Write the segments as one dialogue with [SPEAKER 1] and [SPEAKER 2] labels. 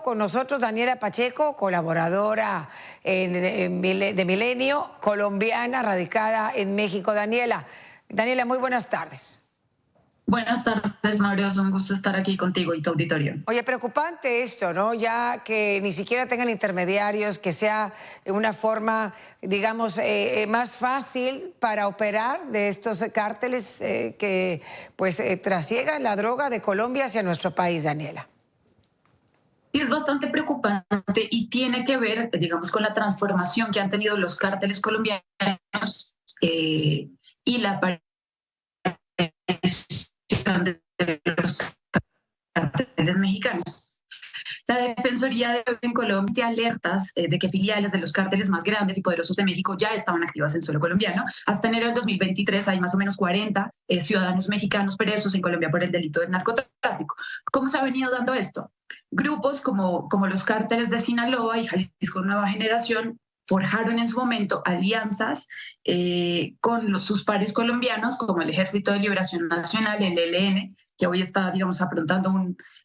[SPEAKER 1] con nosotros Daniela Pacheco, colaboradora de Milenio, colombiana, radicada en México. Daniela, muy buenas tardes.
[SPEAKER 2] Buenas tardes, Mario. Es un gusto estar aquí contigo y tu auditorio.
[SPEAKER 1] Oye, preocupante esto, ¿no? Ya que ni siquiera tengan intermediarios, que sea una forma, digamos, más fácil para operar de estos cárteles que, pues, trasiegan la droga de Colombia hacia nuestro país, Daniela.
[SPEAKER 2] Sí, es bastante preocupante y tiene que ver, digamos, con la transformación que han tenido los cárteles colombianos y la aparición de los cárteles mexicanos. La Defensoría de en Colombia alertas de que filiales de los cárteles más grandes y poderosos de México ya estaban activas en suelo colombiano. Hasta enero del 2023 hay más o menos 40 ciudadanos mexicanos presos en Colombia por el delito del narcotráfico. ¿Cómo se ha venido dando esto? Grupos como los cárteles de Sinaloa y Jalisco Nueva Generación forjaron en su momento alianzas con sus pares colombianos, como el Ejército de Liberación Nacional, el ELN, que hoy está, digamos, afrontando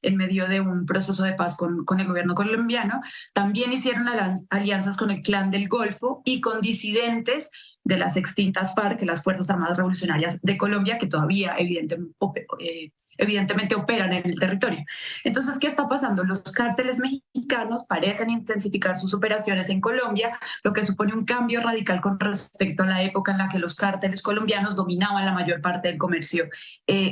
[SPEAKER 2] en medio de un proceso de paz con el gobierno colombiano. También hicieron alianzas con el Clan del Golfo y con disidentes de las extintas FARC, las Fuerzas Armadas Revolucionarias de Colombia, que todavía evidentemente operan en el territorio. Entonces, ¿qué está pasando? Los cárteles mexicanos parecen intensificar sus operaciones en Colombia, lo que supone un cambio radical con respecto a la época en la que los cárteles colombianos dominaban la mayor parte del comercio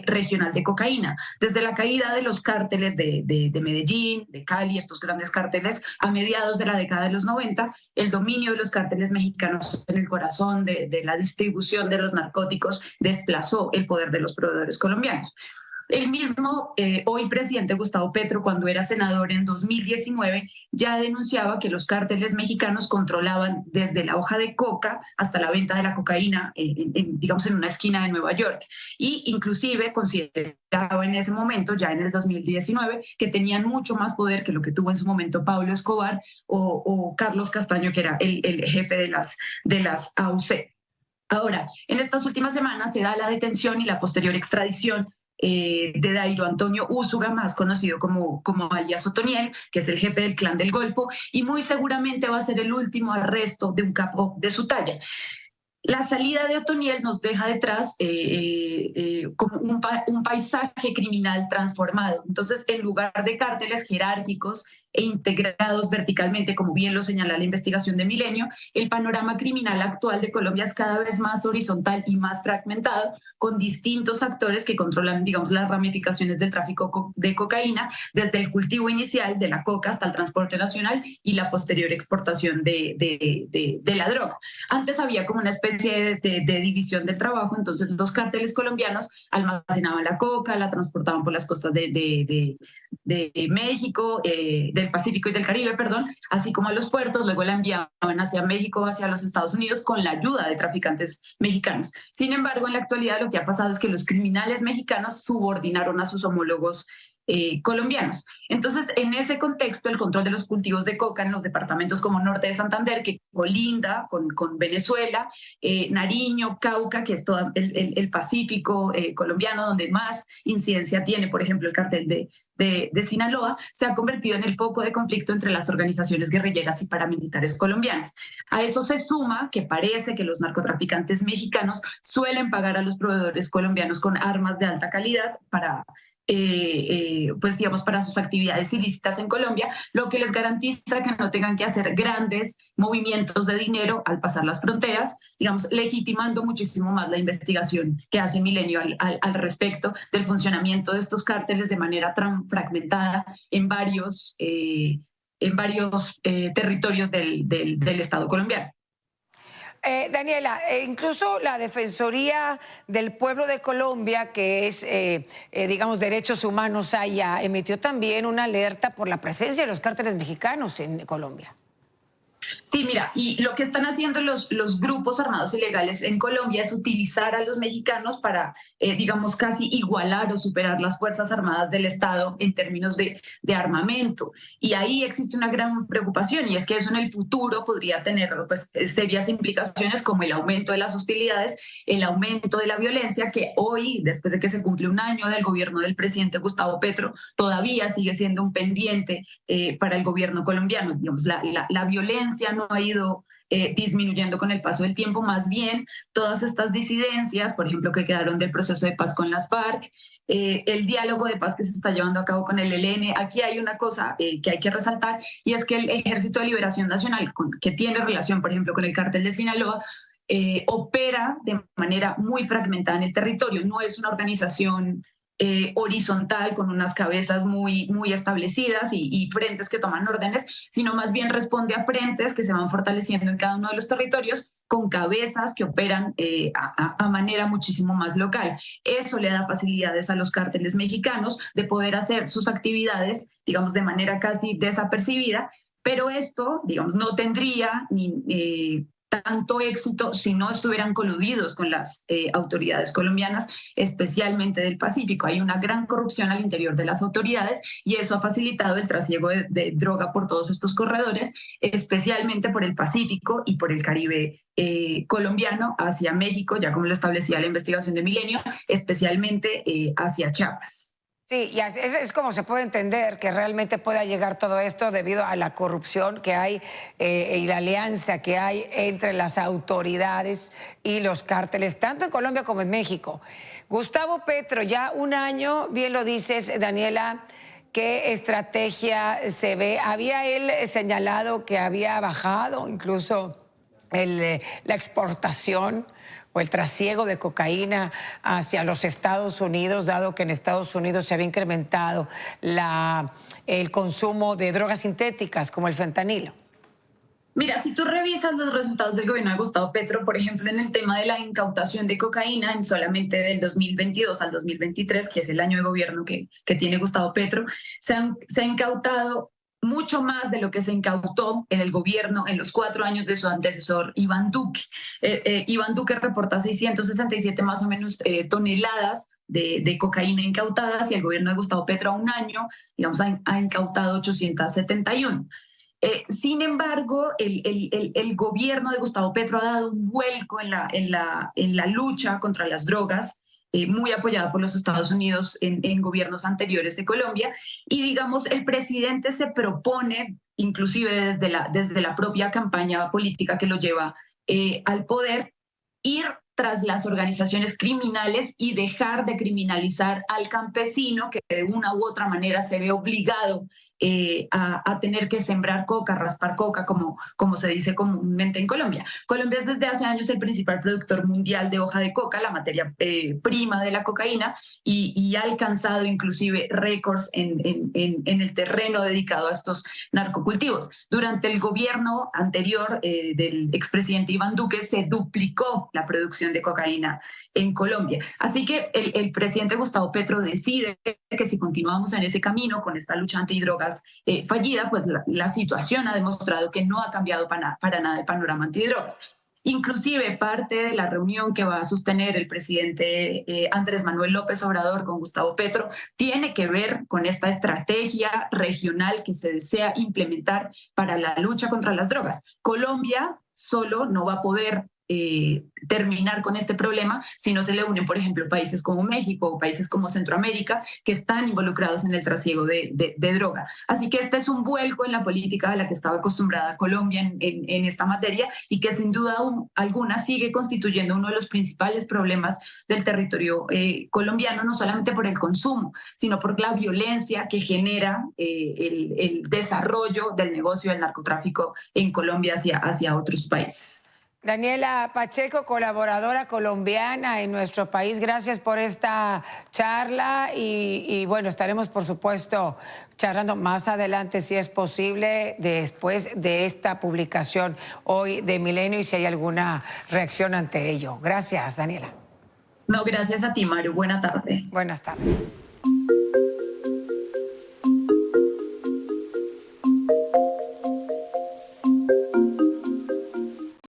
[SPEAKER 2] regional de cocaína. Desde la caída de los cárteles de Medellín, de Cali, estos grandes cárteles, a mediados de la década de los 90, el dominio de los cárteles mexicanos en el corazón de la distribución de los narcóticos desplazó el poder de los proveedores colombianos. El mismo hoy presidente Gustavo Petro, cuando era senador en 2019, ya denunciaba que los cárteles mexicanos controlaban desde la hoja de coca hasta la venta de la cocaína, digamos, en una esquina de Nueva York. Y inclusive consideraba en ese momento, ya en el 2019, que tenían mucho más poder que lo que tuvo en su momento Pablo Escobar o Carlos Castaño, que era el jefe de las AUC. Ahora, en estas últimas semanas se da la detención y la posterior extradición de Dairo Antonio Úsuga, más conocido como alias Otoniel, que es el jefe del Clan del Golfo, y muy seguramente va a ser el último arresto de un capo de su talla. La salida de Otoniel nos deja detrás como un paisaje criminal transformado. Entonces, en lugar de cárteles jerárquicos e integrados verticalmente, como bien lo señala la investigación de Milenio, el panorama criminal actual de Colombia es cada vez más horizontal y más fragmentado, con distintos actores que controlan, digamos, las ramificaciones del tráfico de cocaína, desde el cultivo inicial de la coca hasta el transporte nacional y la posterior exportación de la droga. Antes había como una especie de división del trabajo, entonces los cárteles colombianos almacenaban la coca, la transportaban por las costas de México, del Pacífico y del Caribe, perdón, así como a los puertos, luego la enviaban hacia México, hacia los Estados Unidos, con la ayuda de traficantes mexicanos. Sin embargo, en la actualidad lo que ha pasado es que los criminales mexicanos subordinaron a sus homólogos colombianos. Entonces, en ese contexto, el control de los cultivos de coca en los departamentos como Norte de Santander, que colinda con Venezuela, Nariño, Cauca, que es todo el Pacífico colombiano, donde más incidencia tiene, por ejemplo, el cartel de Sinaloa, se ha convertido en el foco de conflicto entre las organizaciones guerrilleras y paramilitares colombianas. A eso se suma que parece que los narcotraficantes mexicanos suelen pagar a los proveedores colombianos con armas de alta calidad para pues digamos, para sus actividades ilícitas en Colombia, lo que les garantiza que no tengan que hacer grandes movimientos de dinero al pasar las fronteras, digamos, legitimando muchísimo más la investigación que hace Milenio al respecto del funcionamiento de estos cárteles de manera tan fragmentada en varios territorios del Estado colombiano.
[SPEAKER 1] Daniela, incluso la Defensoría del Pueblo de Colombia, que es, digamos, derechos humanos allá, emitió también una alerta por la presencia de los cárteles mexicanos en Colombia.
[SPEAKER 2] Sí, mira, y lo que están haciendo los grupos armados ilegales en Colombia es utilizar a los mexicanos para, digamos, casi igualar o superar las Fuerzas Armadas del Estado en términos de armamento. Y ahí existe una gran preocupación, y es que eso en el futuro podría tener pues, serias implicaciones como el aumento de las hostilidades, el aumento de la violencia, que hoy, después de que se cumple un año del gobierno del presidente Gustavo Petro, todavía sigue siendo un pendiente para el gobierno colombiano. Digamos, la violencia no ha ido disminuyendo con el paso del tiempo, más bien todas estas disidencias, por ejemplo, que quedaron del proceso de paz con las FARC, el diálogo de paz que se está llevando a cabo con el ELN. Aquí hay una cosa que hay que resaltar, y es que el Ejército de Liberación Nacional, que tiene relación, por ejemplo, con el cártel de Sinaloa, opera de manera muy fragmentada en el territorio. No es una organización horizontal con unas cabezas muy establecidas y frentes que toman órdenes, sino más bien responde a frentes que se van fortaleciendo en cada uno de los territorios con cabezas que operan a manera muchísimo más local. Eso le da facilidades a los cárteles mexicanos de poder hacer sus actividades, digamos, de manera casi desapercibida, pero esto, digamos, no tendría ni tanto éxito si no estuvieran coludidos con las autoridades colombianas, especialmente del Pacífico. Hay una gran corrupción al interior de las autoridades y eso ha facilitado el trasiego de droga por todos estos corredores, especialmente por el Pacífico y por el Caribe colombiano hacia México, ya como lo establecía la investigación de Milenio, especialmente hacia Chiapas.
[SPEAKER 1] Sí, y así es como se puede entender que realmente pueda llegar todo esto debido a la corrupción que hay y la alianza que hay entre las autoridades y los cárteles, tanto en Colombia como en México. Gustavo Petro, ya un año, bien lo dices, Daniela, ¿qué estrategia se ve? Había él señalado que había bajado incluso la exportación o el trasiego de cocaína hacia los Estados Unidos, dado que en Estados Unidos se había incrementado el consumo de drogas sintéticas como el fentanilo.
[SPEAKER 2] Mira, si tú revisas los resultados del gobierno de Gustavo Petro, por ejemplo, en el tema de la incautación de cocaína, en solamente del 2022 al 2023, que es el año de gobierno que tiene Gustavo Petro, se ha incautado mucho más de lo que se incautó en el gobierno en los 4 años de su antecesor, Iván Duque. Iván Duque reporta 667 más o menos toneladas de cocaína incautadas, y el gobierno de Gustavo Petro a un año, digamos, ha incautado 871. Sin embargo, el gobierno de Gustavo Petro ha dado un vuelco en la lucha contra las drogas, muy apoyada por los Estados Unidos en gobiernos anteriores de Colombia. Y digamos, el presidente se propone, inclusive desde la propia campaña política que lo lleva al poder, ir tras las organizaciones criminales y dejar de criminalizar al campesino, que de una u otra manera se ve obligado a tener que sembrar coca, raspar coca, como se dice comúnmente en Colombia. Colombia es desde hace años el principal productor mundial de hoja de coca, la materia prima de la cocaína, y ha alcanzado inclusive récords en el terreno dedicado a estos narcocultivos. Durante el gobierno anterior del expresidente Iván Duque se duplicó la producción de cocaína en Colombia. Así que el presidente Gustavo Petro decide que si continuamos en ese camino con esta lucha antidrogas fallida, pues la situación ha demostrado que no ha cambiado para nada el panorama antidrogas. Inclusive parte de la reunión que va a sostener el presidente Andrés Manuel López Obrador con Gustavo Petro tiene que ver con esta estrategia regional que se desea implementar para la lucha contra las drogas. Colombia solo no va a poder terminar con este problema si no se le unen, por ejemplo, países como México o países como Centroamérica, que están involucrados en el trasiego de droga. Así que este es un vuelco en la política a la que estaba acostumbrada Colombia en esta materia, y que sin duda alguna sigue constituyendo uno de los principales problemas del territorio colombiano, no solamente por el consumo, sino por la violencia que genera el desarrollo del negocio del narcotráfico en Colombia hacia otros países.
[SPEAKER 1] Daniela Pacheco, colaboradora colombiana en nuestro país, gracias por esta charla y bueno, estaremos por supuesto charlando más adelante si es posible después de esta publicación hoy de Milenio y si hay alguna reacción ante ello. Gracias, Daniela.
[SPEAKER 2] No, gracias a ti, Mario. Buena tarde.
[SPEAKER 1] Buenas tardes.